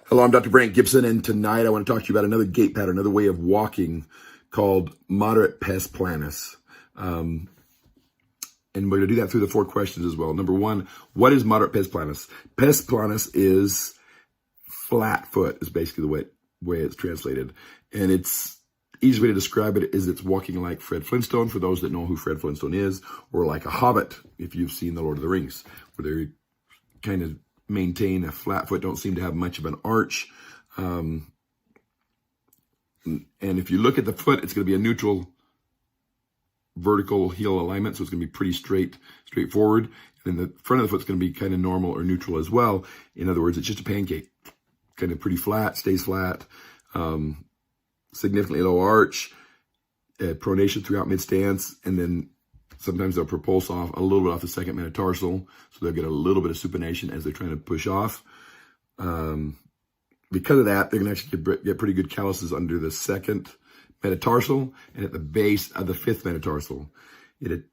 Hello, I'm Dr. Brandt Gibson, and tonight I want to talk to you about another gait pattern, another way of walking called Moderate Pes Planus. And we're going to do that through the 4 questions as well. Number 1, what is Moderate Pes Planus? Pes Planus is flat foot, is basically the way it's translated. And it's easy way to describe it is it's walking like Fred Flintstone, for those that know who Fred Flintstone is, or like a hobbit, if you've seen The Lord of the Rings, where they kind of maintain a flat foot, don't seem to have much of an arch. And if you look at the foot, it's going to be a neutral vertical heel alignment, so it's going to be pretty straightforward. And the front of the foot's going to be kind of normal or neutral as well. In other words, it's just a pancake, kind of pretty flat, stays flat, significantly low arch, pronation throughout mid-stance, and then sometimes they'll propulse off a little bit off the second metatarsal, so they'll get a little bit of supination as they're trying to push off. Because of that, they're going to actually get pretty good calluses under the second metatarsal and at the base of the 5th metatarsal. It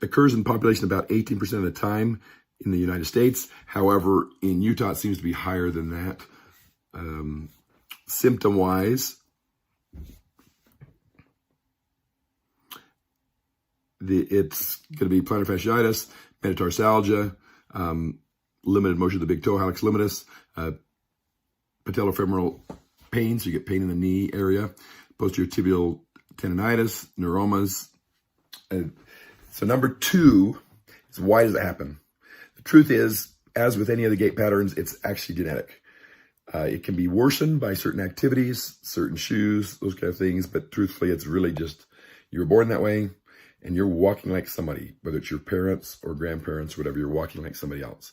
occurs in population about 18% of the time in the United States. However, in Utah, it seems to be higher than that. Symptom-wise, it's going to be plantar fasciitis, metatarsalgia, limited motion of the big toe, hallux limitus, patellofemoral pain, so you get pain in the knee area, posterior tibial tendonitis, neuromas. So number 2 is, why does it happen? The truth is, as with any of the gait patterns, it's actually genetic. It can be worsened by certain activities, certain shoes, those kind of things, but truthfully, it's really just you were born that way, and you're walking like somebody, whether it's your parents or grandparents, or whatever, you're walking like somebody else.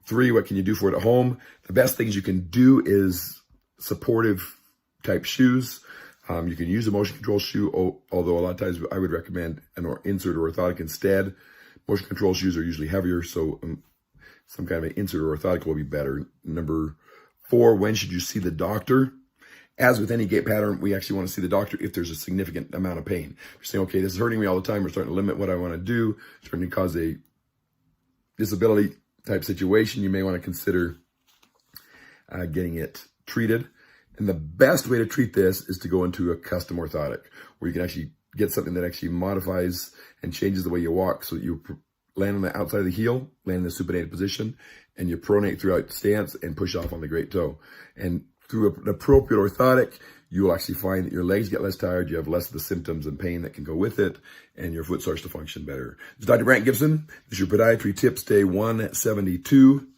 3, what can you do for it at home? The best things you can do is supportive type shoes. You can use a motion control shoe, although a lot of times I would recommend an insert or orthotic instead. Motion control shoes are usually heavier, so some kind of an insert or orthotic will be better. Number 4, when should you see the doctor? As with any gait pattern, we actually want to see the doctor if there's a significant amount of pain. If you're saying, okay, this is hurting me all the time, we're starting to limit what I want to do, starting to cause a disability type situation, you may want to consider getting it treated. And the best way to treat this is to go into a custom orthotic, where you can actually get something that actually modifies and changes the way you walk, so that you land on the outside of the heel, land in the supinated position, and you pronate throughout stance and push off on the great toe. And through an appropriate orthotic, you'll actually find that your legs get less tired, you have less of the symptoms and pain that can go with it, and your foot starts to function better. This is Dr. Brandt Gibson. This is your Podiatry Tips Day 172.